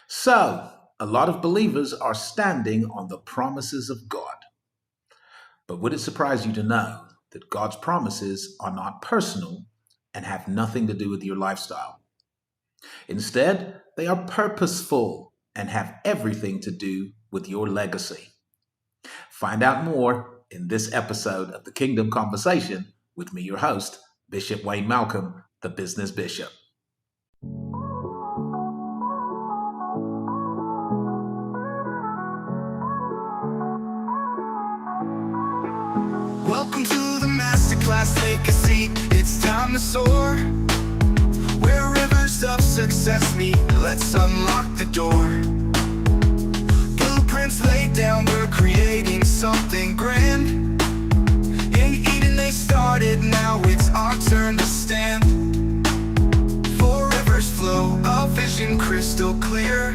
So, a lot of believers are standing on the promises of God. But would it surprise you to know that God's promises are not personal and have nothing to do with your lifestyle? Instead, they are purposeful and have everything to do with your legacy. Find out more in this episode of the Kingdom Conversation with me, your host, Bishop Wayne Malcolm, the Business Bishop. Welcome to the masterclass, take a seat, it's time to soar. Where rivers of success meet, let's unlock the door. Blueprints laid down, we're creating something grand. In Eden they started, now it's our turn to stand. Four rivers flow, a vision crystal clear.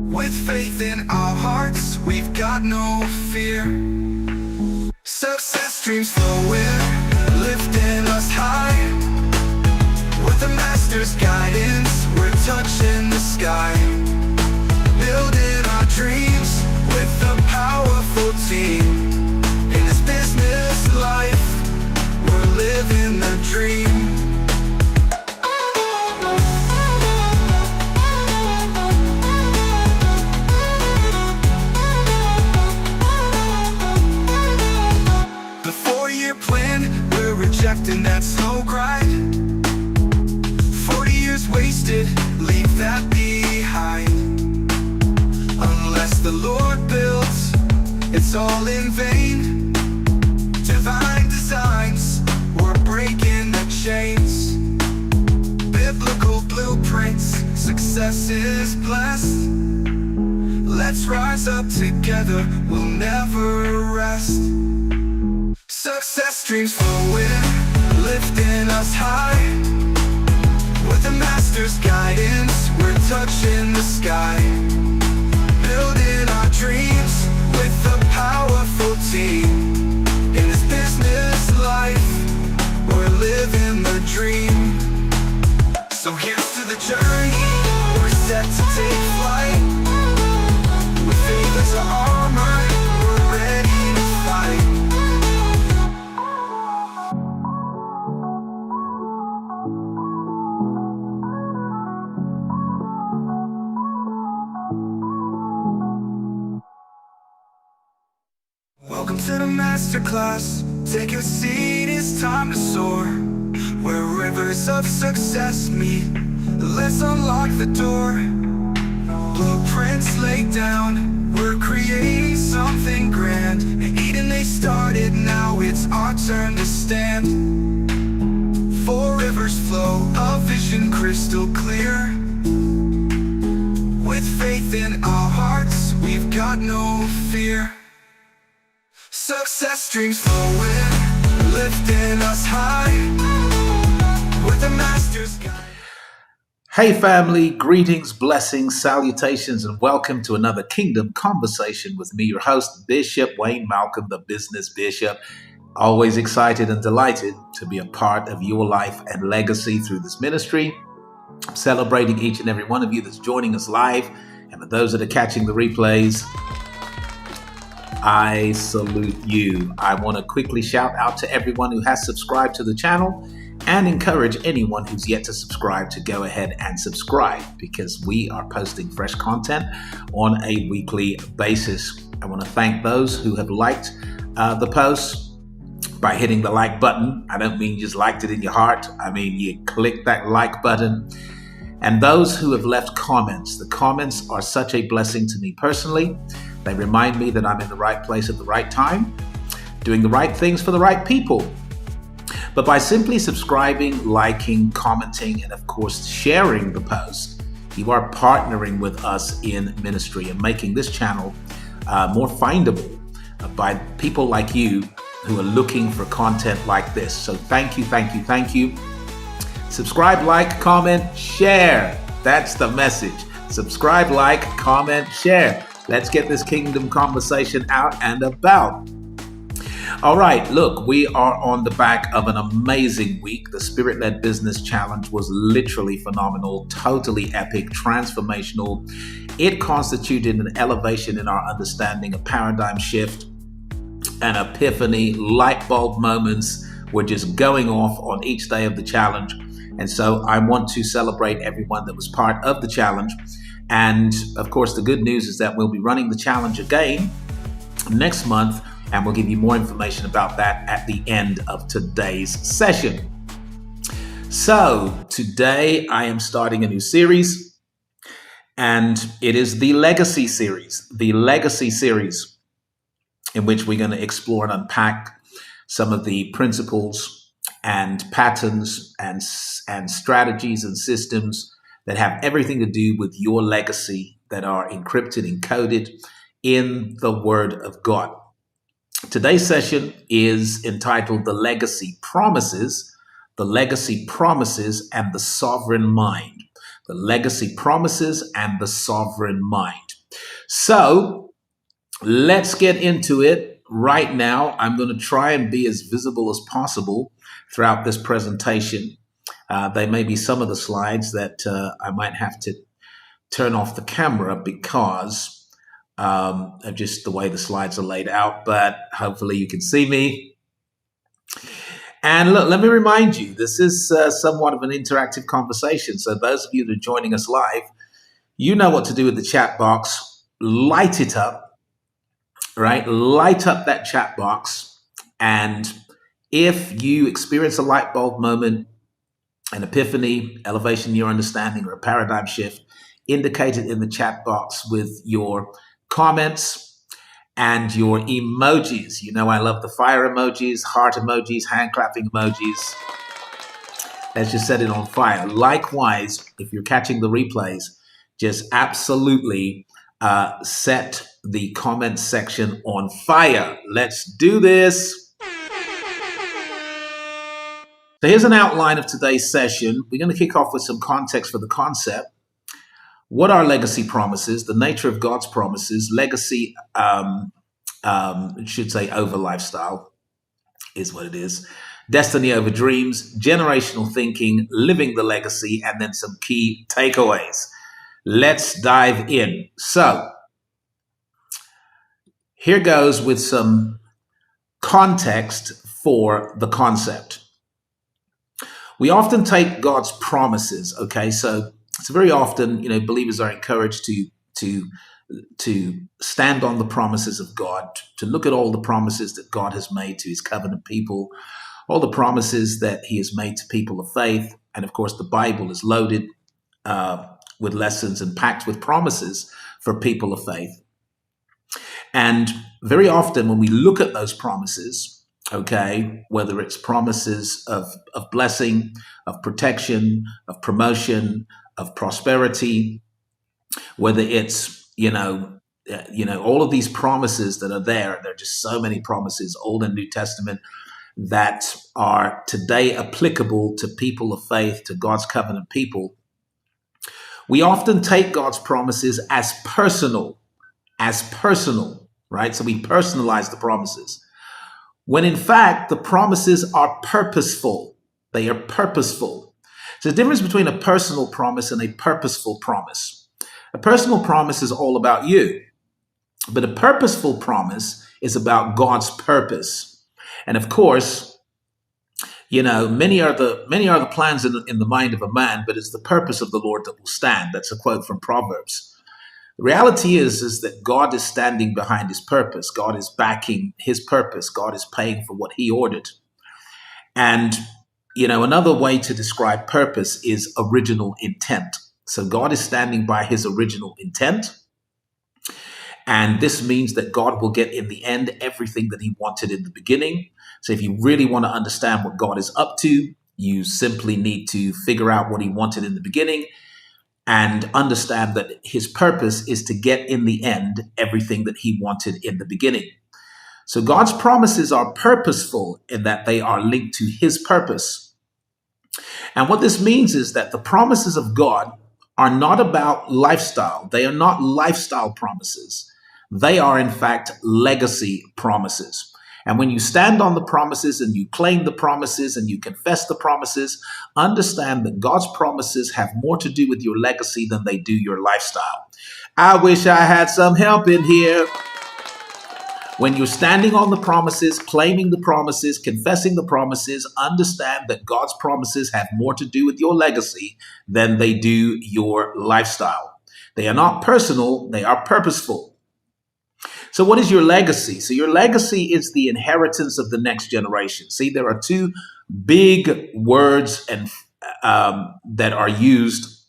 With faith in our hearts, we've got no fear. Success streams flowing, lifting us high. With the master's guidance, we're touching the sky. Building our dreams with a powerful team. In this business life, we're living the dream. The 4-year plan, we're rejecting that slow grind. 40 years wasted, leave that behind. Unless the Lord builds, it's all in vain. Divine designs, we're breaking the chains. Biblical blueprints, success is blessed. Let's rise up together, we'll never rest. Success streams flowing, lifting us high. With the master's guidance, we're touching the sky. Building our dreams with a powerful team. In this business life, we're living the dream. So here's to the journey, we're set to take flight. With faith as our armor, we're ready to fight. Welcome to the masterclass, take a seat, it's time to soar. Where rivers of success meet, let's unlock the door. Blueprints laid down, we're creating something grand. In Eden they started, now it's our turn to stand. 4 rivers flow, a vision crystal clear. With faith in our hearts, we've got no fear. Success streams flowing, lifting us high. With the master's guide. Hey family, greetings, blessings, salutations, and welcome to another Kingdom Conversation with me, your host, Bishop Wayne Malcolm, the Business Bishop. Always excited and delighted to be a part of your life and legacy through this ministry. Celebrating each and every one of you that's joining us live, and for those that are catching the replays, I salute you. I want to quickly shout out to everyone who has subscribed to the channel and encourage anyone who's yet to subscribe to go ahead and subscribe, because we are posting fresh content on a weekly basis. I want to thank those who have liked the posts by hitting the like button. I don't mean you just liked it in your heart. I mean you click that like button. And those who have left comments, the comments are such a blessing to me personally. They remind me that I'm in the right place at the right time, doing the right things for the right people. But by simply subscribing, liking, commenting, and of course sharing the post, you are partnering with us in ministry and making this channel more findable by people like you who are looking for content like this. So thank you, thank you, thank you. Subscribe, like, comment, share. That's the message. Subscribe, like, comment, share. Let's get this kingdom conversation out and about. All right, look, we are on the back of an amazing week. The Spirit Led Business Challenge was literally phenomenal, totally epic, transformational. It constituted an elevation in our understanding, a paradigm shift, an epiphany, light bulb moments were just going off on each day of the challenge. And so I want to celebrate everyone that was part of the challenge. And of course, the good news is that we'll be running the challenge again next month, and we'll give you more information about that at the end of today's session. So today I am starting a new series, and it is the Legacy series. The Legacy series, in which we're going to explore and unpack some of the principles and patterns and strategies and systems that have everything to do with your legacy, that are encrypted, encoded in the Word of God. Today's session is entitled The Legacy Promises, The Legacy Promises and the Sovereign Mind. The Legacy Promises and the Sovereign Mind. So let's get into it right now. I'm going to try and be as visible as possible throughout this presentation. There may be some of the slides that I might have to turn off the camera because of just the way the slides are laid out, but hopefully you can see me. And look, let me remind you, this is somewhat of an interactive conversation. So those of you that are joining us live, you know what to do with the chat box. Light it up, right? Light up that chat box. And if you experience a light bulb moment, an epiphany, elevation in your understanding, or a paradigm shift, indicate it in the chat box with your comments and your emojis. You know, I love the fire emojis, heart emojis, hand clapping emojis. Let's just set it on fire. Likewise, if you're catching the replays, just absolutely set the comment section on fire. Let's do this. So here's an outline of today's session. We're going to kick off with some context for the concept. What are legacy promises? The nature of God's promises. Legacy, should say over lifestyle, is what it is. Destiny over dreams, generational thinking, living the legacy, and then some key takeaways. Let's dive in. So, here goes with some context for the concept. We often take God's promises, okay? So very often, believers are encouraged to stand on the promises of God, to look at all the promises that God has made to his covenant people, all the promises that he has made to people of faith. And of course, the Bible is loaded with lessons and packed with promises for people of faith. And very often when we look at those promises, okay, whether it's promises of blessing, of protection, of promotion, of prosperity, whether it's, all of these promises that are there are just so many promises, Old and New Testament, that are today applicable to people of faith, to God's covenant people. We often take God's promises as personal, right? So we personalize the promises, when in fact, the promises are purposeful. They are purposeful. There's a difference between a personal promise and a purposeful promise. A personal promise is all about you, but a purposeful promise is about God's purpose. And of course, many are the plans in the mind of a man, but it's the purpose of the Lord that will stand. That's a quote from Proverbs. The reality is that God is standing behind his purpose. God is backing his purpose. God is paying for what he ordered. And another way to describe purpose is original intent. So God is standing by his original intent. And this means that God will get in the end everything that he wanted in the beginning. So if you really want to understand what God is up to, you simply need to figure out what he wanted in the beginning and understand that his purpose is to get in the end everything that he wanted in the beginning. So God's promises are purposeful in that they are linked to his purpose. And what this means is that the promises of God are not about lifestyle. They are not lifestyle promises. They are, in fact, legacy promises. And when you stand on the promises and you claim the promises and you confess the promises, understand that God's promises have more to do with your legacy than they do your lifestyle. I wish I had some help in here. When you're standing on the promises, claiming the promises, confessing the promises, understand that God's promises have more to do with your legacy than they do your lifestyle. They are not personal, they are purposeful. So what is your legacy? So your legacy is the inheritance of the next generation. See, there are two big words and that are used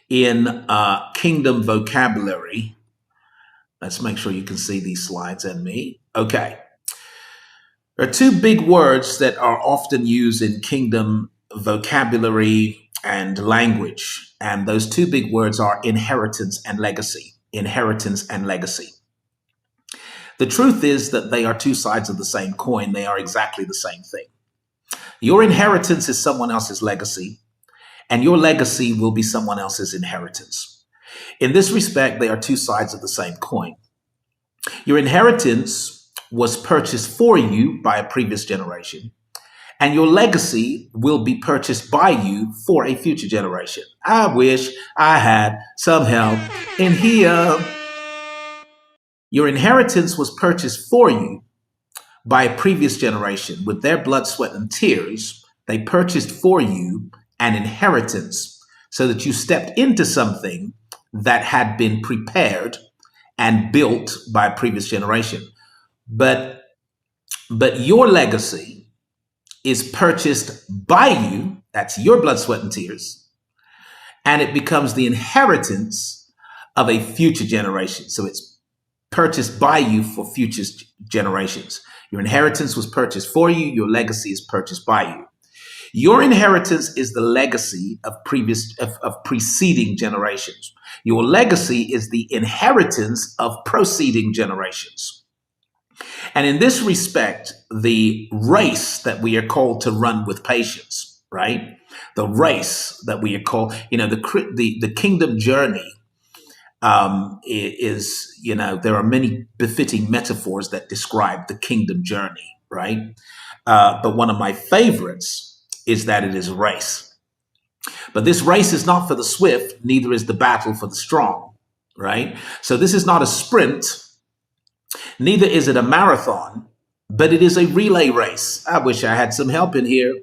in kingdom vocabulary. Let's make sure you can see these slides and me. Okay. There are two big words that are often used in kingdom vocabulary and language. And those two big words are inheritance and legacy. Inheritance and legacy. The truth is that they are two sides of the same coin. They are exactly the same thing. Your inheritance is someone else's legacy, and your legacy will be someone else's inheritance. In this respect, they are two sides of the same coin. Your inheritance was purchased for you by a previous generation, and your legacy will be purchased by you for a future generation. I wish I had some help in here. Your inheritance was purchased for you by a previous generation. With their blood, sweat, and tears, they purchased for you an inheritance so that you stepped into something that had been prepared and built by a previous generation. But your legacy is purchased by you. That's your blood, sweat, and tears. And it becomes the inheritance of a future generation. So it's purchased by you for future generations. Your inheritance was purchased for you. Your legacy is purchased by you. Your inheritance is the legacy of preceding generations. Your legacy is the inheritance of proceeding generations. And in this respect, the race that we are called to run with patience, right? The race that we are called, the kingdom journey is, there are many befitting metaphors that describe the kingdom journey, right? But one of my favorites is that it is a race. But this race is not for the swift, neither is the battle for the strong, right? So this is not a sprint, neither is it a marathon, but it is a relay race. I wish I had some help in here.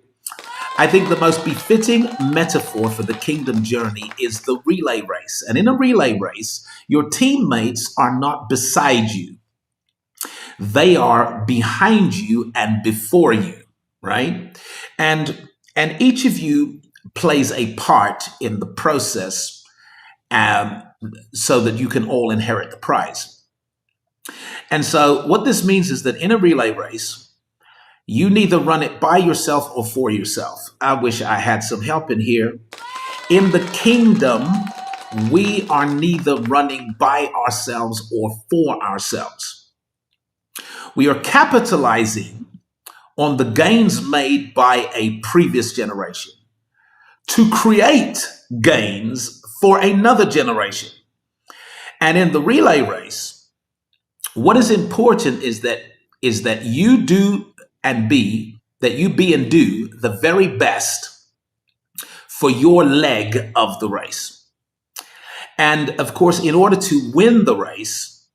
I think the most befitting metaphor for the kingdom journey is the relay race. And in a relay race, your teammates are not beside you. They are behind you and before you, right? And each of you plays a part in the process so that you can all inherit the prize. And so what this means is that in a relay race, you neither run it by yourself or for yourself. I wish I had some help in here. In the kingdom, we are neither running by ourselves or for ourselves. We are capitalizing on the gains made by a previous generation to create gains for another generation. And in the relay race, what is important is that you do and be and do the very best for your leg of the race. And of course, in order to win the race,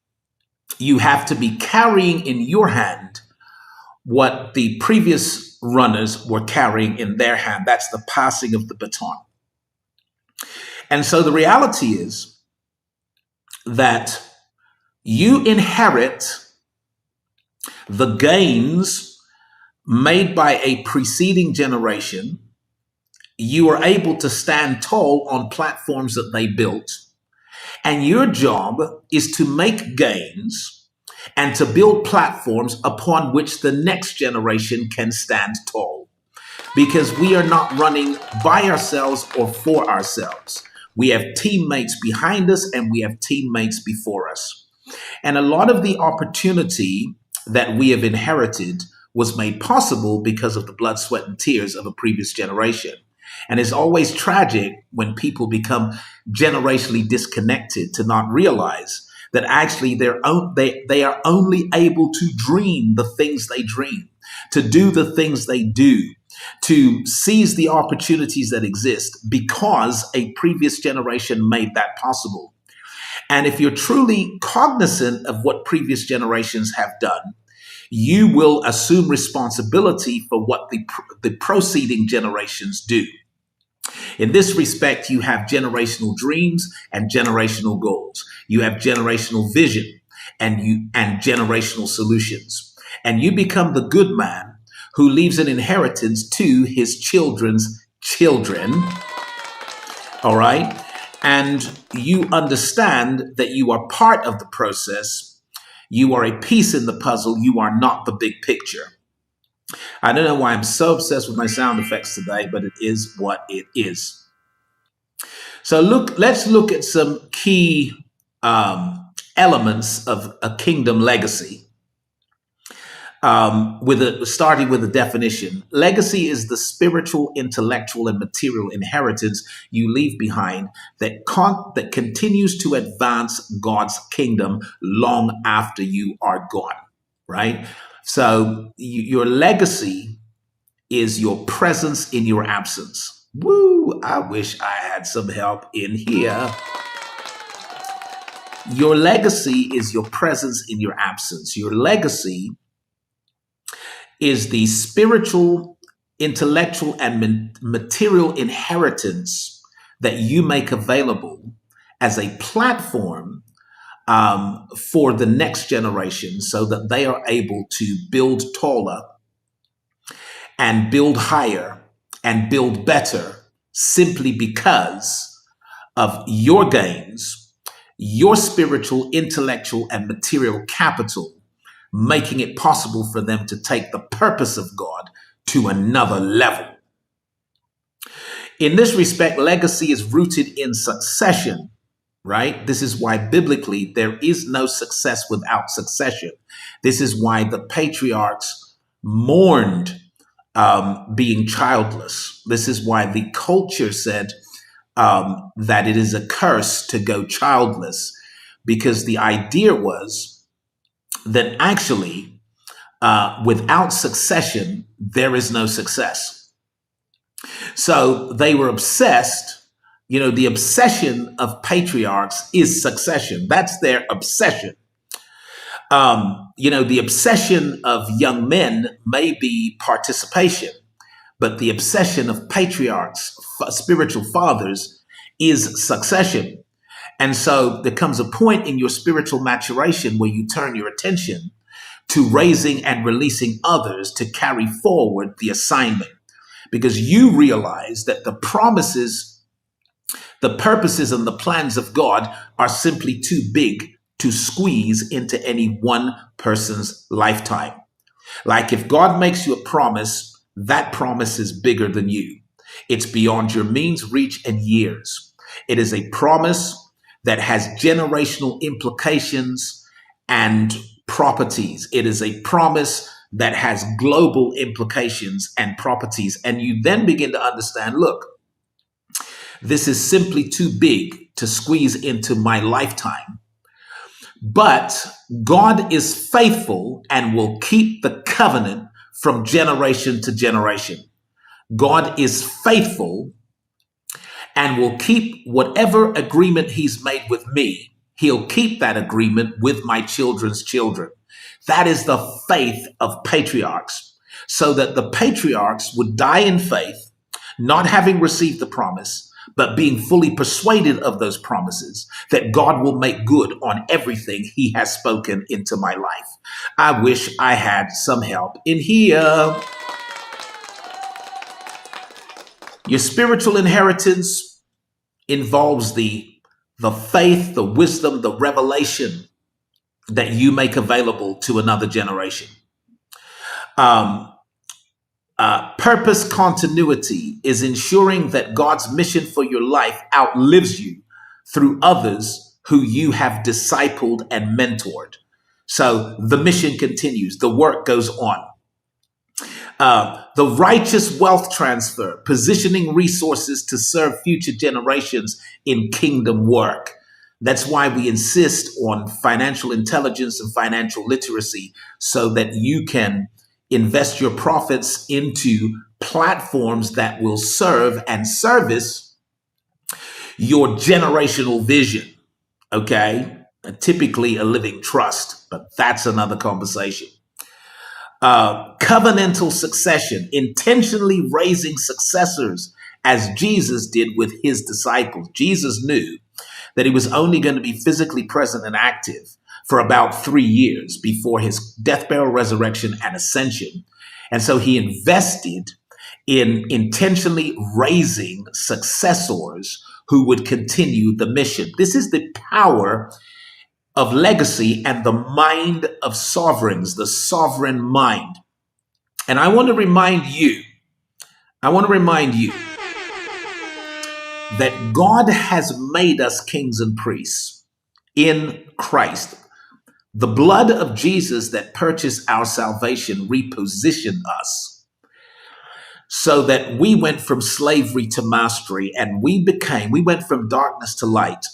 you have to be carrying in your hand what the previous runners were carrying in their hand. That's the passing of the baton. And so the reality is that you inherit the gains made by a preceding generation. You are able to stand tall on platforms that they built. And your job is to make gains and to build platforms upon which the next generation can stand tall. Because we are not running by ourselves or for ourselves. We have teammates behind us and we have teammates before us. And a lot of the opportunity that we have inherited was made possible because of the blood, sweat, and tears of a previous generation. And it's always tragic when people become generationally disconnected to not realize that actually they are only able to dream the things they dream, to do the things they do, to seize the opportunities that exist because a previous generation made that possible. And if you're truly cognizant of what previous generations have done, you will assume responsibility for what the proceeding generations do. In this respect, you have generational dreams and generational goals. You have generational vision and generational solutions. And you become the good man who leaves an inheritance to his children's children. All right? And you understand that you are part of the process. You are a piece in the puzzle. You are not the big picture. I don't know why I'm so obsessed with my sound effects today, but it is what it is. So let's look at some key elements of a kingdom legacy. Starting with a definition. Legacy is the spiritual, intellectual, and material inheritance you leave behind that continues to advance God's kingdom long after you are gone, right? So your legacy is your presence in your absence. Woo! I wish I had some help in here. Your legacy is your presence in your absence. Your legacy is the spiritual, intellectual, and material inheritance that you make available as a platform for the next generation so that they are able to build taller and build higher and build better simply because of your gains, your spiritual, intellectual, and material capital, making it possible for them to take the purpose of God to another level. In this respect, legacy is rooted in succession, right? This is why biblically there is no success without succession. This is why the patriarchs mourned being childless. This is why the culture said that it is a curse to go childless, because the idea was that actually, without succession, there is no success. So they were obsessed. You know, the obsession of patriarchs is succession. That's their obsession. The obsession of young men may be participation, but the obsession of patriarchs, spiritual fathers, is succession. And so there comes a point in your spiritual maturation where you turn your attention to raising and releasing others to carry forward the assignment, because you realize that the promises, the purposes, and the plans of God are simply too big to squeeze into any one person's lifetime. Like if God makes you a promise, that promise is bigger than you. It's beyond your means, reach, and years. It is a promise that has generational implications and properties. It is a promise that has global implications and properties. And you then begin to understand, look, this is simply too big to squeeze into my lifetime. But God is faithful and will keep the covenant from generation to generation. God is faithful and will keep whatever agreement he's made with me. He'll keep that agreement with my children's children. That is the faith of patriarchs, so that the patriarchs would die in faith, not having received the promise, but being fully persuaded of those promises, that God will make good on everything he has spoken into my life. I wish I had some help in here. Your spiritual inheritance involves the faith, the wisdom, the revelation that you make available to another generation. Purpose continuity is ensuring that God's mission for your life outlives you through others who you have discipled and mentored. So the mission continues, the work goes on. The righteous wealth transfer, positioning resources to serve future generations in kingdom work. That's why we insist on financial intelligence and financial literacy so that you can invest your profits into platforms that will serve and service your generational vision. Okay. Typically a living trust, but that's another conversation. Covenantal succession, intentionally raising successors as Jesus did with his disciples. Jesus knew that he was only going to be physically present and active for about 3 years before his death, burial, resurrection, and ascension. And so he invested in intentionally raising successors who would continue the mission. This is the power of legacy and the mind of sovereigns, the sovereign mind. And I want to remind you that God has made us kings and priests in Christ. The blood of Jesus that purchased our salvation repositioned us so that we went from slavery to mastery, and we went from darkness to light.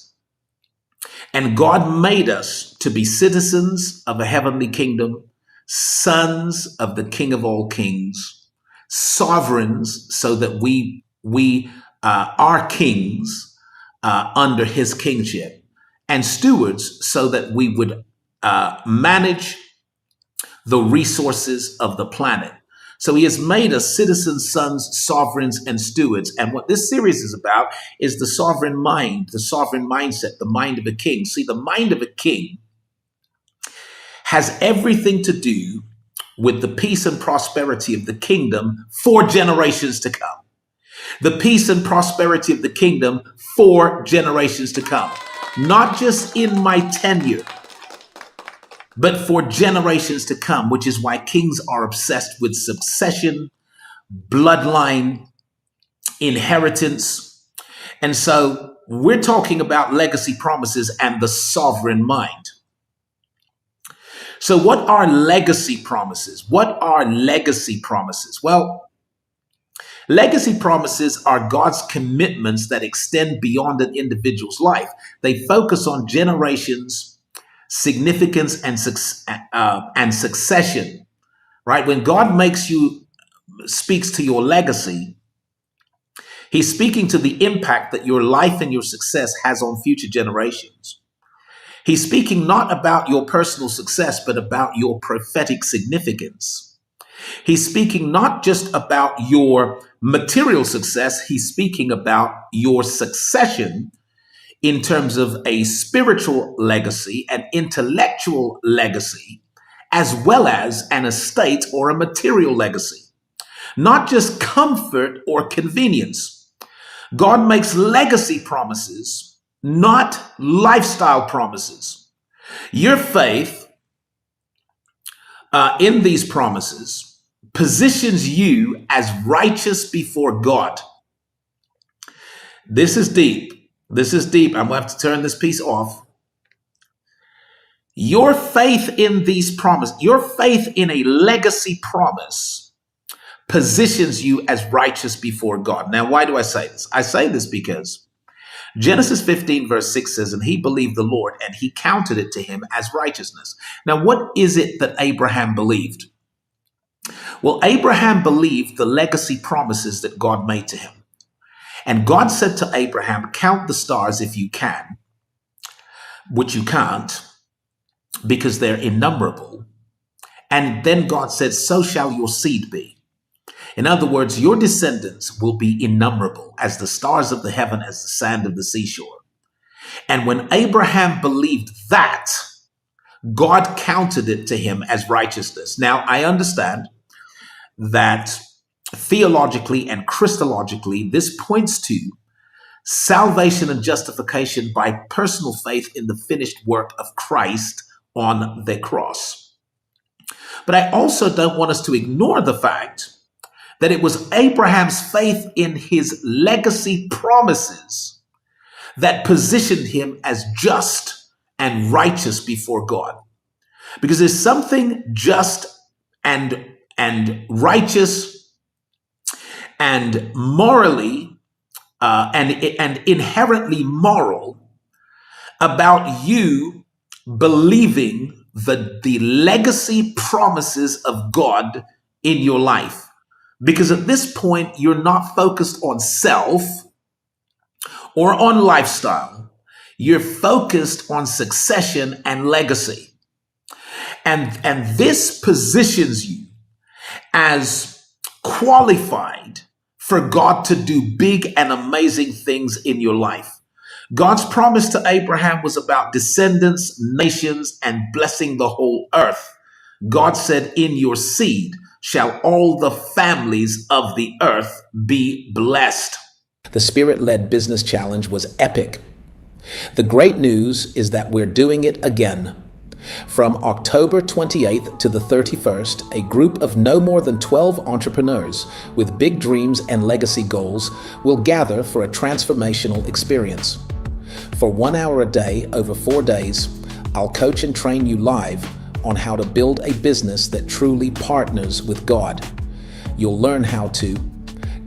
And God made us to be citizens of a heavenly kingdom, sons of the King of all kings, sovereigns, so that we are kings under his kingship, and stewards, so that we would manage the resources of the planet. So he has made us citizens, sons, sovereigns, and stewards. And what this series is about is the sovereign mind, the sovereign mindset, the mind of a king. See, the mind of a king has everything to do with the peace and prosperity of the kingdom for generations to come. The peace and prosperity of the kingdom for generations to come. Not just in my tenure, but for generations to come, which is why kings are obsessed with succession, bloodline, inheritance. And so we're talking about legacy promises and the sovereign mind. So what are legacy promises? What are legacy promises? Well, legacy promises are God's commitments that extend beyond an individual's life. They focus on generations, significance, and succession, right? When God speaks to your legacy, he's speaking to the impact that your life and your success has on future generations. He's speaking not about your personal success, but about your prophetic significance. He's speaking not just about your material success, he's speaking about your succession in terms of a spiritual legacy, an intellectual legacy, as well as an estate or a material legacy. Not just comfort or convenience. God makes legacy promises, not lifestyle promises. Your faith in these promises positions you as righteous before God. This is deep. This is deep. I'm going to have to turn this piece off. Your faith in these promises, your faith in a legacy promise positions you as righteous before God. Now, why do I say this? I say this because Genesis 15 verse 6 says, and he believed the Lord and he counted it to him as righteousness. Now, what is it that Abraham believed? Well, Abraham believed the legacy promises that God made to him. And God said to Abraham, count the stars if you can, which you can't because they're innumerable. And then God said, so shall your seed be. In other words, your descendants will be innumerable as the stars of the heaven, as the sand of the seashore. And when Abraham believed that, God counted it to him as righteousness. Now, I understand that theologically and Christologically, this points to salvation and justification by personal faith in the finished work of Christ on the cross. But I also don't want us to ignore the fact that it was Abraham's faith in his legacy promises that positioned him as just and righteous before God. Because there's something just and righteous and morally and inherently moral about you believing the legacy promises of God in your life. Because at this point, you're not focused on self or on lifestyle. You're focused on succession and legacy. And this positions you as qualified for God to do big and amazing things in your life. God's promise to Abraham was about descendants, nations, and blessing the whole earth. God said, "In your seed shall all the families of the earth be blessed." The Spirit led business challenge was epic. The great news is that we're doing it again. From October 28th to the 31st, a group of no more than 12 entrepreneurs with big dreams and legacy goals will gather for a transformational experience. For 1 hour a day over 4 days, I'll coach and train you live on how to build a business that truly partners with God. You'll learn how to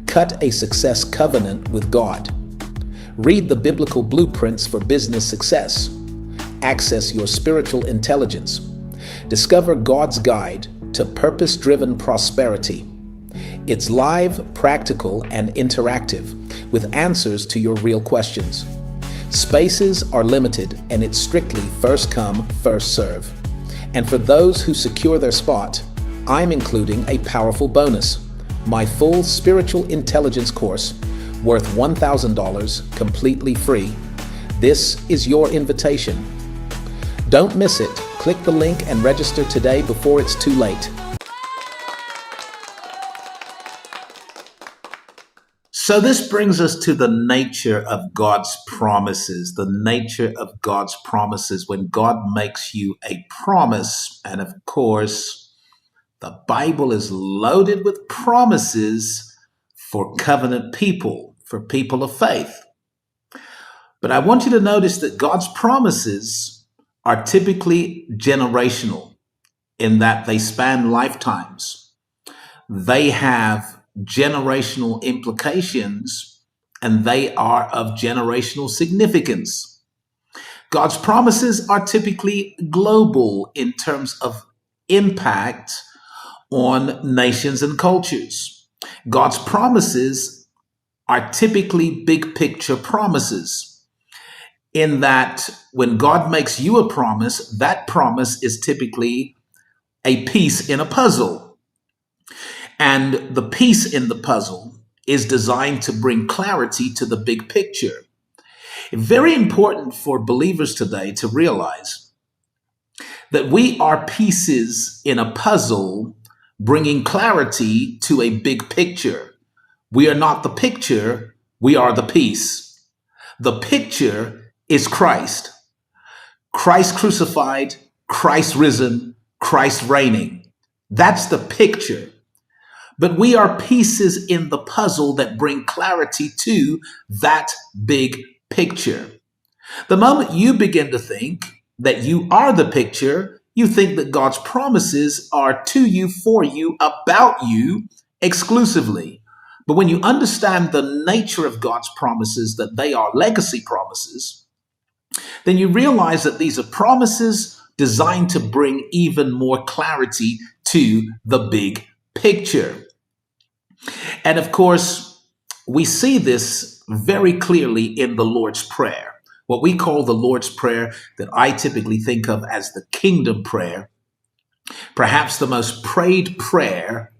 cut a success covenant with God, read the biblical blueprints for business success, access your spiritual intelligence, discover God's guide to purpose-driven prosperity. It's live, practical, and interactive with answers to your real questions. Spaces are limited and it's strictly first come, first serve. And for those who secure their spot, I'm including a powerful bonus, my full spiritual intelligence course worth $1,000 completely free. This is your invitation. Don't miss it. Click the link and register today before it's too late. So this brings us to the nature of God's promises, the nature of God's promises. When God makes you a promise, and of course, the Bible is loaded with promises for covenant people, for people of faith. But I want you to notice that God's promises are typically generational in that they span lifetimes. They have generational implications and they are of generational significance. God's promises are typically global in terms of impact on nations and cultures. God's promises are typically big picture promises in that when God makes you a promise, that promise is typically a piece in a puzzle. And the piece in the puzzle is designed to bring clarity to the big picture. Very important for believers today to realize that we are pieces in a puzzle bringing clarity to a big picture. We are not the picture, we are the piece. The picture is Christ. Christ crucified, Christ risen, Christ reigning. That's the picture. But we are pieces in the puzzle that bring clarity to that big picture. The moment you begin to think that you are the picture, you think that God's promises are to you, for you, about you exclusively. But when you understand the nature of God's promises, that they are legacy promises, then you realize that these are promises designed to bring even more clarity to the big picture. And of course, we see this very clearly in the Lord's Prayer, what we call the Lord's Prayer, that I typically think of as the kingdom prayer, perhaps the most prayed prayer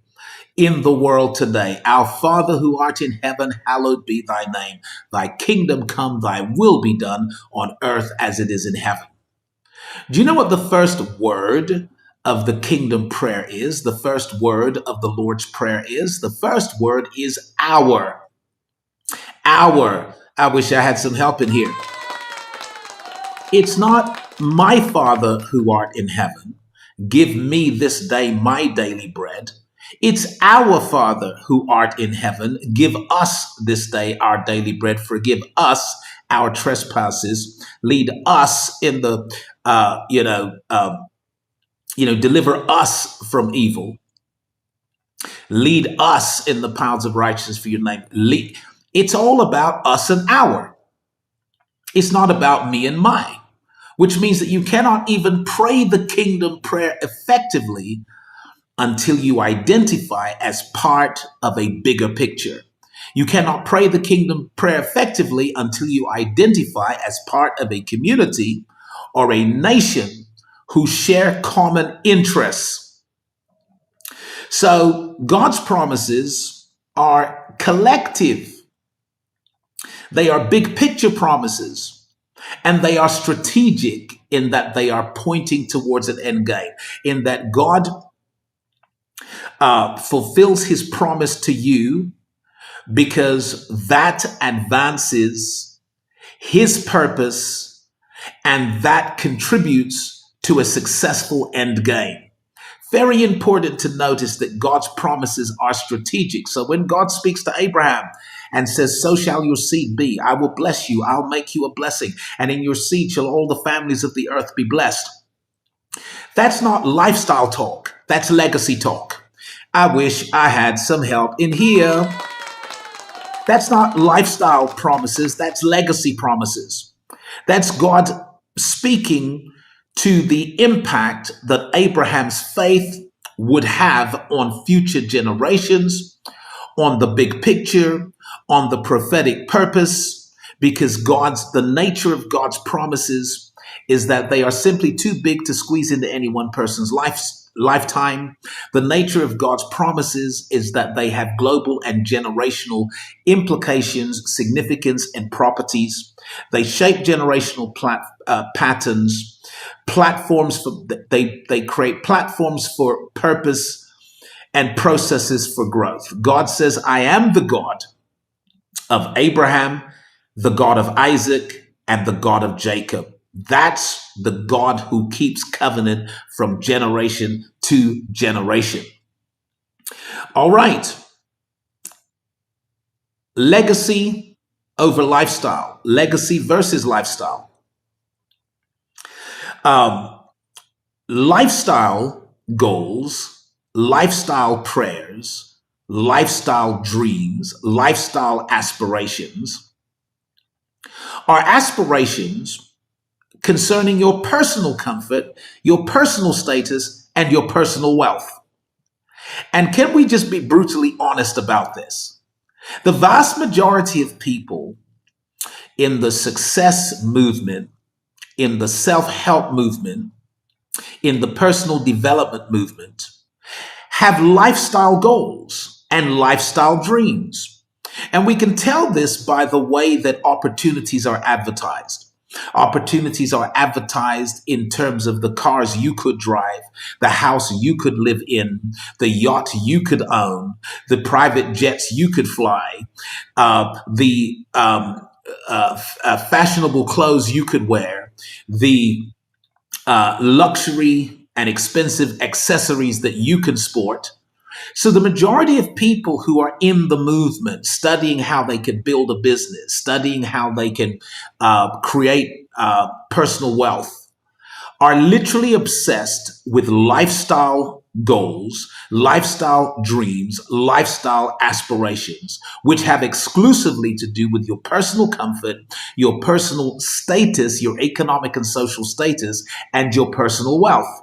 in the world today. Our Father who art in heaven, hallowed be thy name. Thy kingdom come, thy will be done on earth as it is in heaven. Do you know what the first word of the kingdom prayer is? The first word of the Lord's Prayer is? The first word is our. Our. I wish I had some help in here. It's not my Father who art in heaven, give me this day my daily bread. It's our Father who art in heaven, give us this day our daily bread. Forgive us our trespasses. Lead us in the, deliver us from evil. Lead us in the paths of righteousness for your name. It's all about us and our. It's not about me and my. which means that you cannot even pray the kingdom prayer effectively until you identify as part of a bigger picture. You cannot pray the kingdom prayer effectively until you identify as part of a community or a nation who share common interests. So God's promises are collective. They are big picture promises, and they are strategic in that they are pointing towards an end game, in that God fulfills his promise to you because that advances his purpose and that contributes to a successful end game. Very important to notice that God's promises are strategic. So when God speaks to Abraham and says, "So shall your seed be, I will bless you, I'll make you a blessing, and in your seed shall all the families of the earth be blessed," that's not lifestyle talk, that's legacy talk. I wish I had some help in here. That's not lifestyle promises, that's legacy promises. That's God speaking to the impact that Abraham's faith would have on future generations, on the big picture, on the prophetic purpose, because the nature of God's promises is that they are simply too big to squeeze into any one person's lifetime. The nature of God's promises is that they have global and generational implications, significance, and properties. They shape generational patterns, platforms for they create platforms for purpose and processes for growth. God says, "I am the God of Abraham, the God of Isaac, and the God of Jacob." That's the God who keeps covenant from generation to generation. All right. Legacy over lifestyle. Legacy versus lifestyle. Lifestyle goals, lifestyle prayers, lifestyle dreams, lifestyle aspirations are aspirations concerning your personal comfort, your personal status, and your personal wealth. And can we just be brutally honest about this? The vast majority of people in the success movement, in the self-help movement, in the personal development movement, have lifestyle goals and lifestyle dreams. And we can tell this by the way that opportunities are advertised. Opportunities are advertised in terms of the cars you could drive, the house you could live in, the yacht you could own, the private jets you could fly, the fashionable clothes you could wear, the luxury and expensive accessories that you can sport. So the majority of people who are in the movement, studying how they can build a business, studying how they can create personal wealth, are literally obsessed with lifestyle goals, lifestyle dreams, lifestyle aspirations, which have exclusively to do with your personal comfort, your personal status, your economic and social status, and your personal wealth.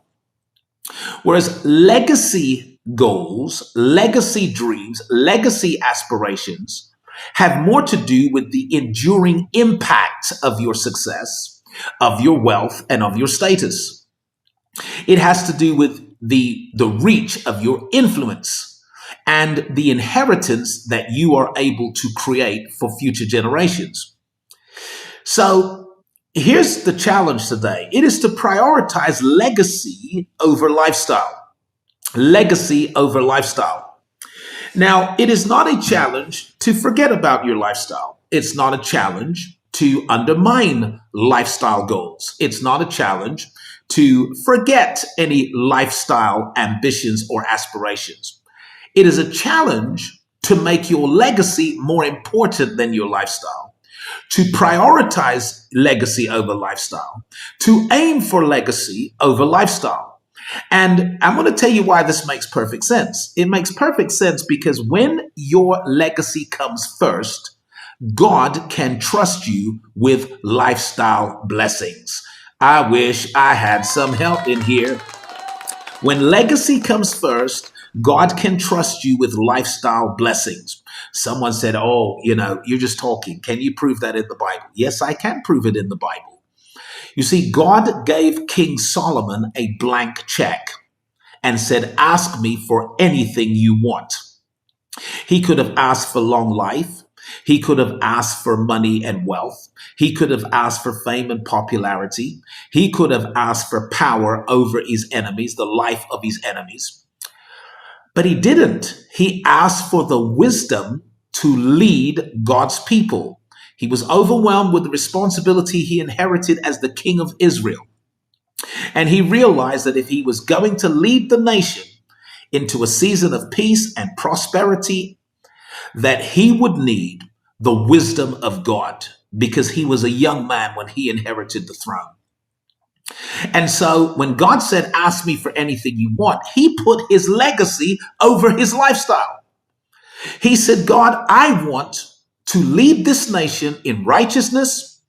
Whereas legacy goals, legacy dreams, legacy aspirations have more to do with the enduring impact of your success, of your wealth, and of your status. It has to do with the reach of your influence and the inheritance that you are able to create for future generations. So here's the challenge today. It is to prioritize legacy over lifestyle. Legacy over lifestyle. Now, it is not a challenge to forget about your lifestyle. It's not a challenge to undermine lifestyle goals. It's not a challenge to forget any lifestyle ambitions or aspirations. It is a challenge to make your legacy more important than your lifestyle, to prioritize legacy over lifestyle, to aim for legacy over lifestyle. And I'm going to tell you why this makes perfect sense. It makes perfect sense because when your legacy comes first, God can trust you with lifestyle blessings. I wish I had some help in here. When legacy comes first, God can trust you with lifestyle blessings. Someone said, "Oh, you're just talking. Can you prove that in the Bible?" Yes, I can prove it in the Bible. You see, God gave King Solomon a blank check and said, "Ask me for anything you want." He could have asked for long life. He could have asked for money and wealth. He could have asked for fame and popularity. He could have asked for power over his enemies, the life of his enemies. But he didn't. He asked for the wisdom to lead God's people. He was overwhelmed with the responsibility he inherited as the king of Israel. And he realized that if he was going to lead the nation into a season of peace and prosperity, that he would need the wisdom of God, because he was a young man when he inherited the throne. And so when God said, "Ask me for anything you want," he put his legacy over his lifestyle. He said, "God, I want to lead this nation in righteousness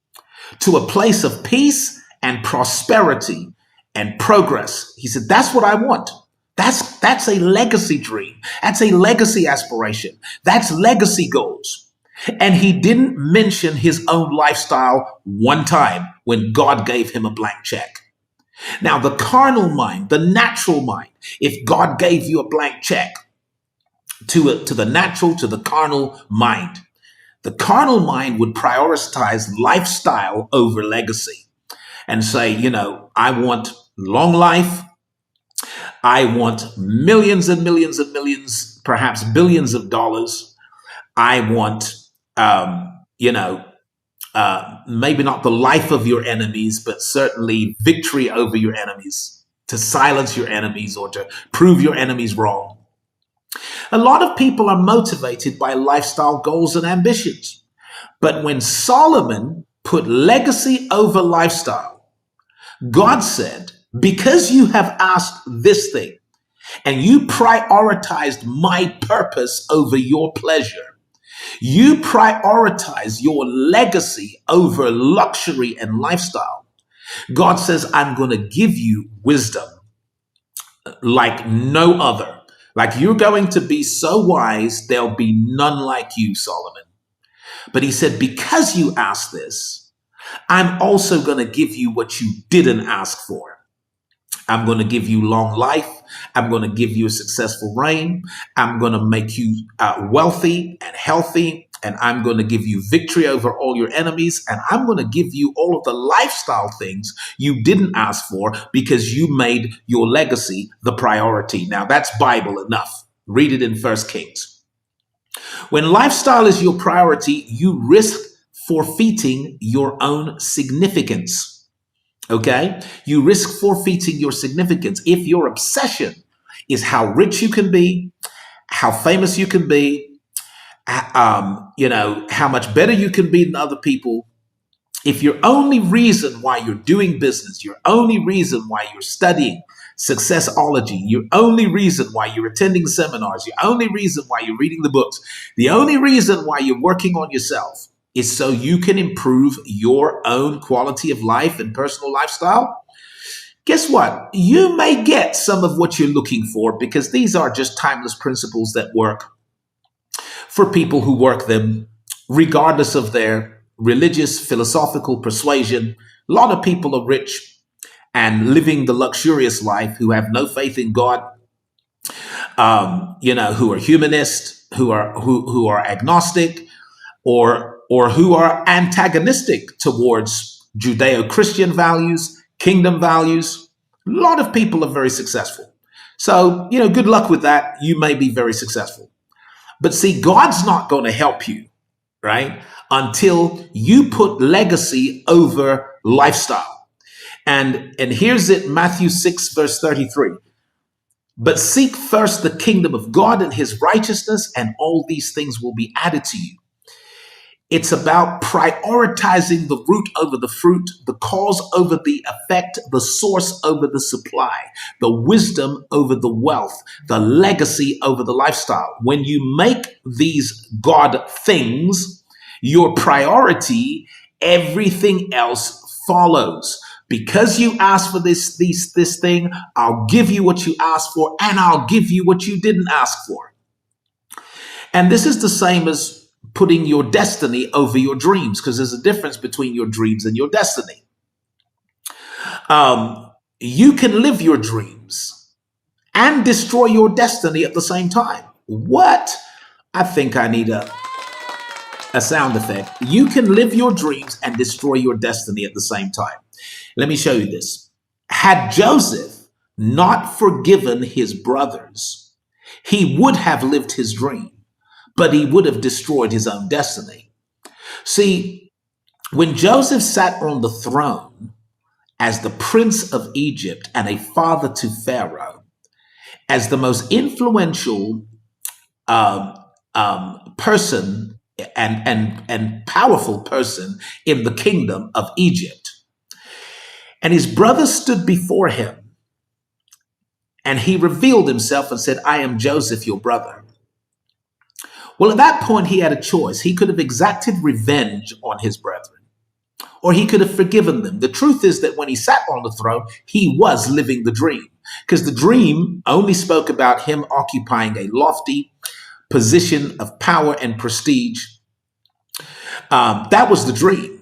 to a place of peace and prosperity and progress." He said, "That's what I want." That's a legacy dream. That's a legacy aspiration. That's legacy goals. And he didn't mention his own lifestyle one time when God gave him a blank check. Now, the carnal mind, the natural mind, if God gave you a blank check to the natural, to the carnal mind, the carnal mind would prioritize lifestyle over legacy and say, I want long life. I want millions and millions and millions, perhaps billions of dollars. I want, maybe not the life of your enemies, but certainly victory over your enemies, to silence your enemies or to prove your enemies wrong. A lot of people are motivated by lifestyle goals and ambitions. But when Solomon put legacy over lifestyle, God said, "Because you have asked this thing and you prioritized my purpose over your pleasure, you prioritize your legacy over luxury and lifestyle, God says, I'm going to give you wisdom like no other. Like you're going to be so wise, there'll be none like you, Solomon." But he said, "Because you asked this, I'm also going to give you what you didn't ask for. I'm going to give you long life. I'm going to give you a successful reign. I'm going to make you wealthy and healthy. And I'm going to give you victory over all your enemies. And I'm going to give you all of the lifestyle things you didn't ask for because you made your legacy the priority." Now, that's Bible enough. Read it in 1 Kings. When lifestyle is your priority, you risk forfeiting your own significance. Okay? You risk forfeiting your significance if your obsession is how rich you can be, how famous you can be, how much better you can be than other people. If your only reason why you're doing business, your only reason why you're studying successology, your only reason why you're attending seminars, your only reason why you're reading the books, the only reason why you're working on yourself is so you can improve your own quality of life and personal lifestyle, guess what? You may get some of what you're looking for, because these are just timeless principles that work for people who work them, regardless of their religious, philosophical persuasion. A lot of people are rich and living the luxurious life who have no faith in God, who are humanist, who are agnostic, or who are antagonistic towards Judeo-Christian values, kingdom values. A lot of people are very successful. So, good luck with that. You may be very successful. But see, God's not going to help you, right, until you put legacy over lifestyle. And here's it, Matthew 6, verse 33. "But seek first the kingdom of God and his righteousness, and all these things will be added to you." It's about prioritizing the root over the fruit, the cause over the effect, the source over the supply, the wisdom over the wealth, the legacy over the lifestyle. When you make these God things your priority, everything else follows, Because you asked for this thing, I'll give you what you asked for, and I'll give you what you didn't ask for. And this is the same as putting your destiny over your dreams, because there's a difference between your dreams and your destiny. You can live your dreams and destroy your destiny at the same time. What? I think I need a sound effect. You can live your dreams and destroy your destiny at the same time. Let me show you this. Had Joseph not forgiven his brothers, he would have lived his dream, but he would have destroyed his own destiny. See, when Joseph sat on the throne as the prince of Egypt and a father to Pharaoh, as the most influential person and powerful person in the kingdom of Egypt, and his brothers stood before him, and he revealed himself and said, I am Joseph, your brother. Well, at that point, he had a choice. He could have exacted revenge on his brethren, or he could have forgiven them. The truth is that when he sat on the throne, he was living the dream, because the dream only spoke about him occupying a lofty position of power and prestige. That was the dream.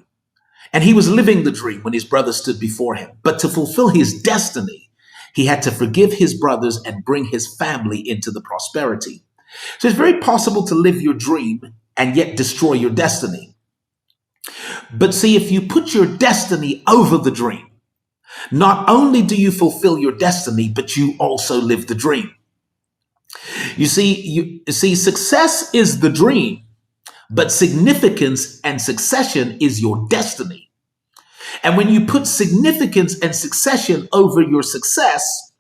And he was living the dream when his brothers stood before him. But to fulfill his destiny, he had to forgive his brothers and bring his family into the prosperity. So it's very possible to live your dream and yet destroy your destiny. But see, if you put your destiny over the dream, not only do you fulfill your destiny, but you also live the dream. You see, success is the dream, but significance and succession is your destiny. And when you put significance and succession over your success,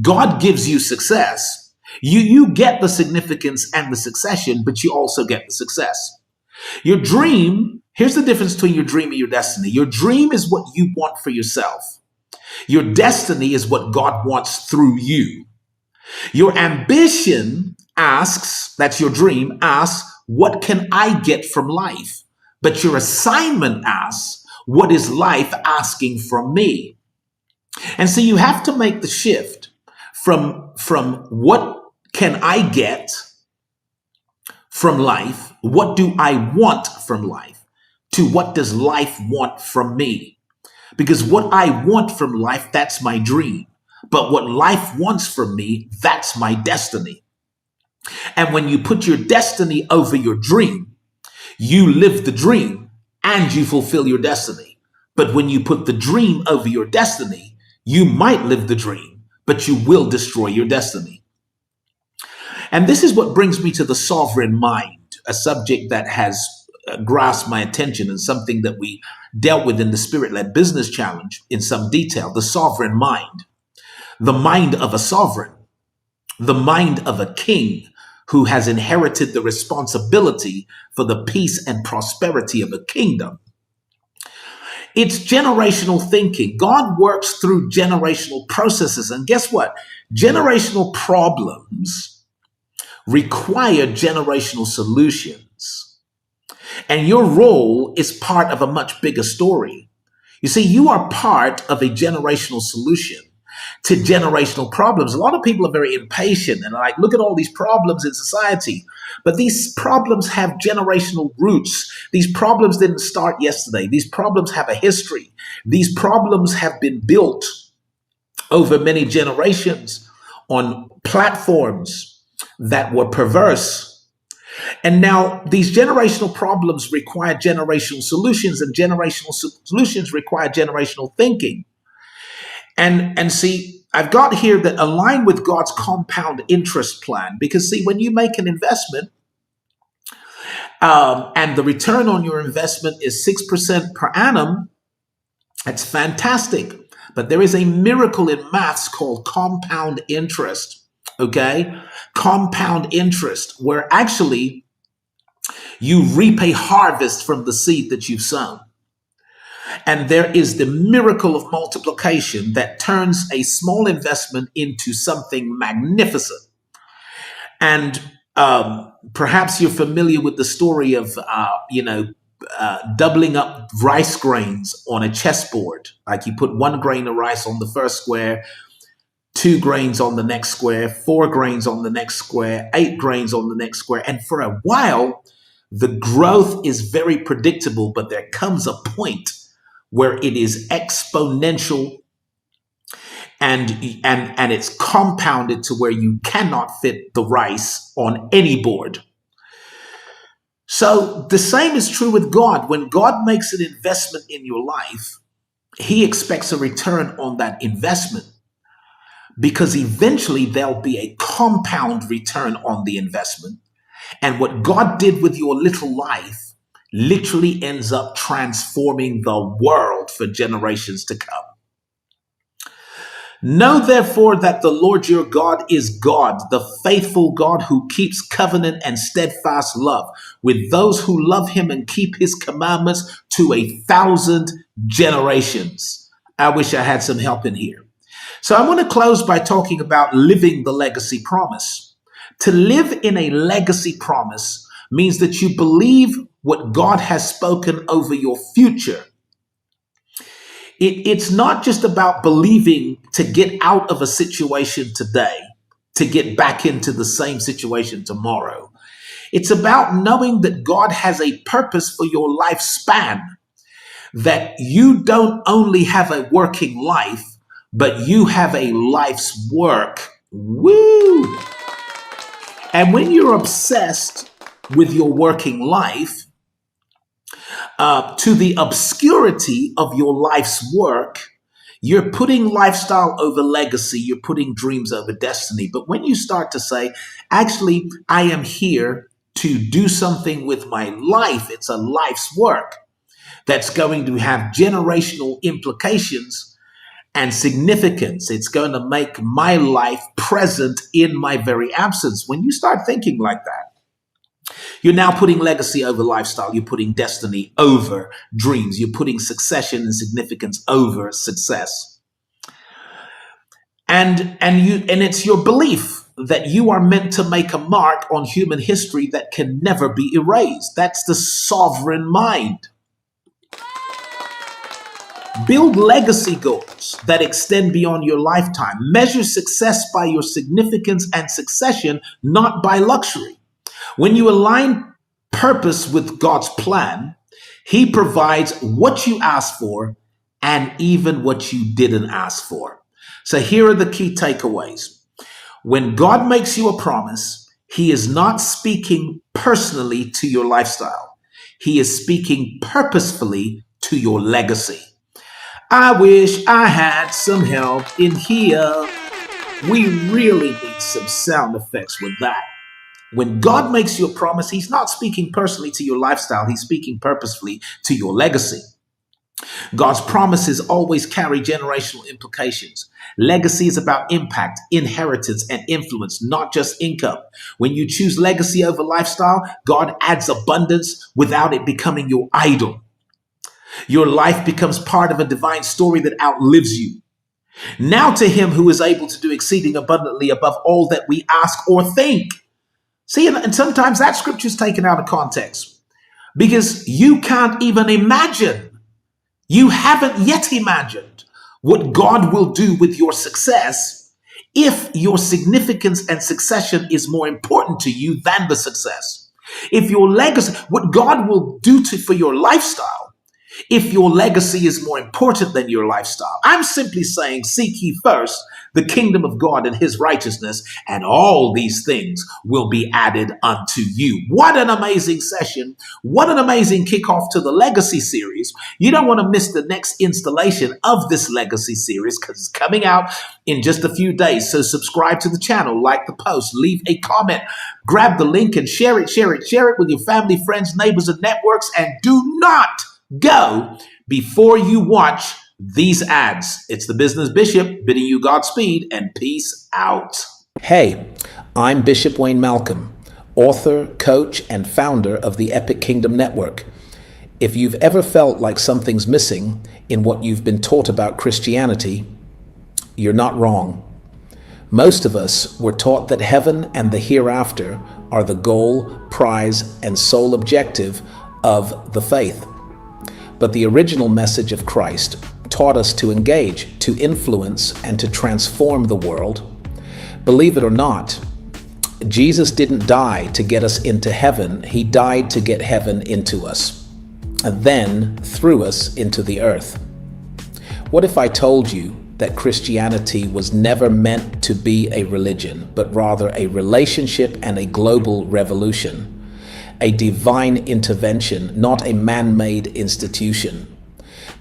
God gives you success. You get the significance and the succession, but you also get the success. Your dream, here's the difference between your dream and your destiny. Your dream is what you want for yourself. Your destiny is what God wants through you. Your ambition asks, that's your dream, asks, what can I get from life? But your assignment asks, what is life asking from me? And so you have to make the shift from what can I get from life, what do I want from life, to what does life want from me? Because what I want from life, that's my dream. But what life wants from me, that's my destiny. And when you put your destiny over your dream, you live the dream and you fulfill your destiny. But when you put the dream over your destiny, you might live the dream, but you will destroy your destiny. And this is what brings me to the sovereign mind, a subject that has grasped my attention and something that we dealt with in the Spirit-Led Business Challenge in some detail, the sovereign mind. The mind of a sovereign, the mind of a king who has inherited the responsibility for the peace and prosperity of a kingdom. It's generational thinking. God works through generational processes. And guess what? Generational problems require generational solutions. And your role is part of a much bigger story. You see, you are part of a generational solution to generational problems. A lot of people are very impatient and like, look at all these problems in society. But these problems have generational roots. These problems didn't start yesterday. These problems have a history. These problems have been built over many generations on platforms that were perverse. And now these generational problems require generational solutions, and generational solutions require generational thinking. And see, I've got here that align with God's compound interest plan, because see, when you make an investment and the return on your investment is 6% per annum, that's fantastic. But there is a miracle in maths called compound interest, okay? Compound interest, where actually you reap a harvest from the seed that you've sown. And there is the miracle of multiplication that turns a small investment into something magnificent. And perhaps you're familiar with the story of, doubling up rice grains on a chessboard. Like you put 1 grain of rice on the first square, 2 grains on the next square, 4 grains on the next square, 8 grains on the next square. And for a while, the growth is very predictable, but there comes a point where it is exponential and it's compounded to where you cannot fit the rice on any board. So the same is true with God. When God makes an investment in your life, he expects a return on that investment, because eventually there'll be a compound return on the investment. And what God did with your little life literally ends up transforming the world for generations to come. Know therefore that the Lord your God is God, the faithful God who keeps covenant and steadfast love with those who love him and keep his commandments to 1,000 generations. I wish I had some help in here. So I want to close by talking about living the legacy promise. To live in a legacy promise means that you believe what God has spoken over your future. It's not just about believing to get out of a situation today, to get back into the same situation tomorrow. It's about knowing that God has a purpose for your lifespan, that you don't only have a working life, but you have a life's work. Woo! And when you're obsessed with your working life, to the obscurity of your life's work, you're putting lifestyle over legacy, you're putting dreams over destiny. But when you start to say, actually, I am here to do something with my life, it's a life's work that's going to have generational implications and significance. It's going to make my life present in my very absence. When you start thinking like that, you're now putting legacy over lifestyle. You're putting destiny over dreams. You're putting succession and significance over success. And it's your belief that you are meant to make a mark on human history that can never be erased. That's the sovereign mind. Build legacy goals that extend beyond your lifetime. Measure success by your significance and succession, not by luxury. When you align purpose with God's plan, he provides what you asked for and even what you didn't ask for. So here are the key takeaways. When God makes you a promise, he is not speaking personally to your lifestyle. He is speaking purposefully to your legacy. I wish I had some help in here. We really need some sound effects with that. When God makes you a promise, he's not speaking personally to your lifestyle. He's speaking purposefully to your legacy. God's promises always carry generational implications. Legacy is about impact, inheritance, and influence, not just income. When you choose legacy over lifestyle, God adds abundance without it becoming your idol. Your life becomes part of a divine story that outlives you. Now to him who is able to do exceeding abundantly above all that we ask or think. See, and sometimes that scripture is taken out of context because you can't even imagine. You haven't yet imagined what God will do with your success if your significance and succession is more important to you than the success. If your legacy, what God will do for your lifestyle, if your legacy is more important than your lifestyle. I'm simply saying, seek ye first the kingdom of God and his righteousness, and all these things will be added unto you. What an amazing session. What an amazing kickoff to the legacy series. You don't want to miss the next installation of this legacy series because it's coming out in just a few days. So subscribe to the channel, like the post, leave a comment, grab the link and share it with your family, friends, neighbors, and networks. And do not go before you watch these ads. It's the Business Bishop bidding you Godspeed and peace out. Hey, I'm Bishop Wayne Malcolm, author, coach, and founder of the Epic Kingdom Network. If you've ever felt like something's missing in what you've been taught about Christianity, you're not wrong. Most of us were taught that heaven and the hereafter are the goal, prize, and sole objective of the faith. But the original message of Christ taught us to engage, to influence, and to transform the world. Believe it or not, Jesus didn't die to get us into heaven. He died to get heaven into us, and then through us into the earth. What if I told you that Christianity was never meant to be a religion, but rather a relationship and a global revolution? A divine intervention, not a man-made institution.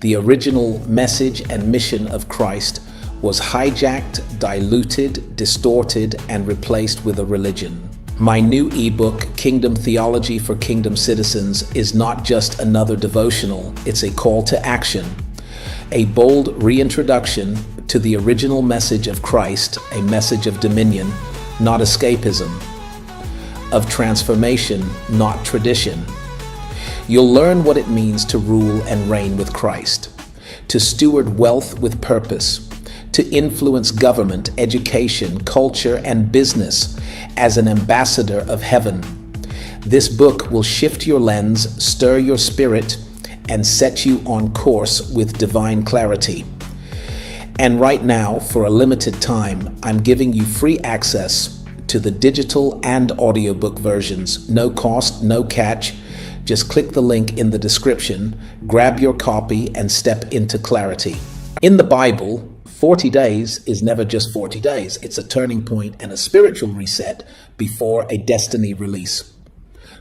The original message and mission of Christ was hijacked, diluted, distorted, and replaced with a religion. My new ebook, Kingdom Theology for Kingdom Citizens, is not just another devotional, it's a call to action. A bold reintroduction to the original message of Christ, a message of dominion, not escapism, of transformation, not tradition. You'll learn what it means to rule and reign with Christ, to steward wealth with purpose, to influence government, education, culture, and business as an ambassador of heaven. This book will shift your lens, stir your spirit, and set you on course with divine clarity. And right now, for a limited time, I'm giving you free access to the digital and audiobook versions. No cost, no catch. Just click the link in the description, grab your copy, and step into clarity. In the Bible, 40 days is never just 40 days. It's a turning point and a spiritual reset before a destiny release.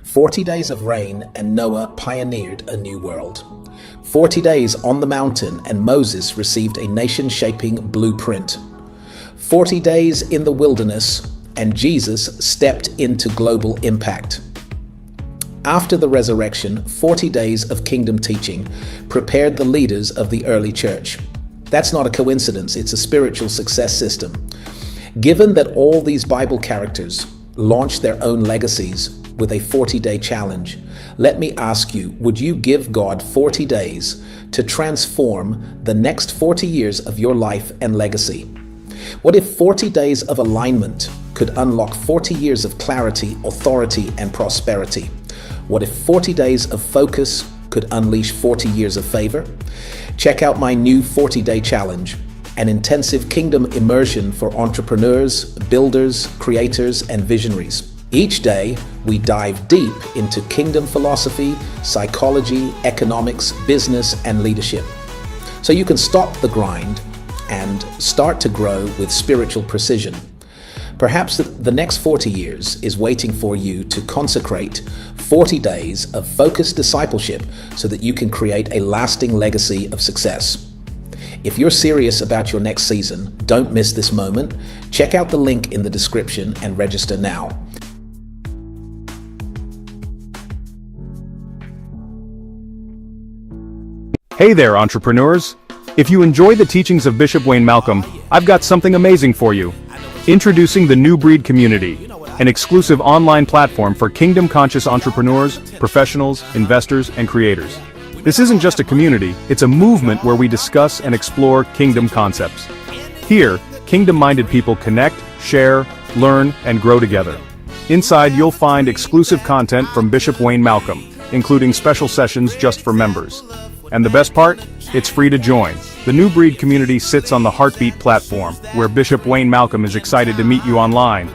40 days of rain and Noah pioneered a new world. 40 days on the mountain and Moses received a nation-shaping blueprint. 40 days in the wilderness and Jesus stepped into global impact. After the resurrection, 40 days of kingdom teaching prepared the leaders of the early church. That's not a coincidence, it's a spiritual success system. Given that all these Bible characters launched their own legacies with a 40-day challenge, let me ask you, would you give God 40 days to transform the next 40 years of your life and legacy? What if 40 days of alignment could unlock 40 years of clarity, authority, and prosperity? What if 40 days of focus could unleash 40 years of favor? Check out my new 40-day challenge, an intensive kingdom immersion for entrepreneurs, builders, creators, and visionaries. Each day, we dive deep into kingdom philosophy, psychology, economics, business, and leadership. So you can stop the grind and start to grow with spiritual precision. Perhaps the next 40 years is waiting for you to consecrate 40 days of focused discipleship so that you can create a lasting legacy of success. If you're serious about your next season, don't miss this moment. Check out the link in the description and register now. Hey there, entrepreneurs! If you enjoy the teachings of Bishop Wayne Malcolm, I've got something amazing for you. Introducing the New Breed Community, an exclusive online platform for kingdom-conscious entrepreneurs, professionals, investors, and creators. This isn't just a community, it's a movement where we discuss and explore kingdom concepts. Here, kingdom-minded people connect, share, learn, and grow together. Inside, you'll find exclusive content from Bishop Wayne Malcolm, including special sessions just for members. And the best part? It's free to join. The New Breed Community sits on the Heartbeat platform, where Bishop Wayne Malcolm is excited to meet you online.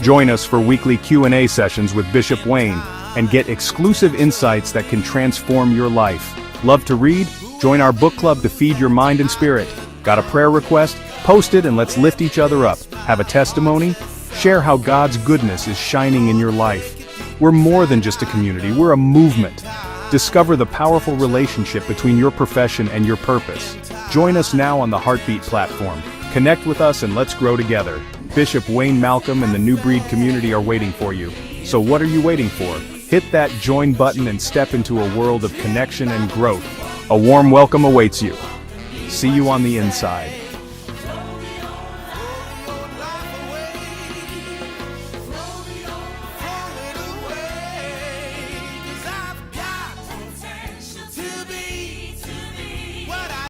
Join us for weekly Q&A sessions with Bishop Wayne, and get exclusive insights that can transform your life. Love to read? Join our book club to feed your mind and spirit. Got a prayer request? Post it and let's lift each other up. Have a testimony? Share how God's goodness is shining in your life. We're more than just a community, we're a movement. Discover the powerful relationship between your profession and your purpose. Join us now on the Heartbeat platform. Connect with us and let's grow together. Bishop Wayne Malcolm and the New Breed Community are waiting for you. So what are you waiting for? Hit that join button and step into a world of connection and growth. A warm welcome awaits you. See you on the inside.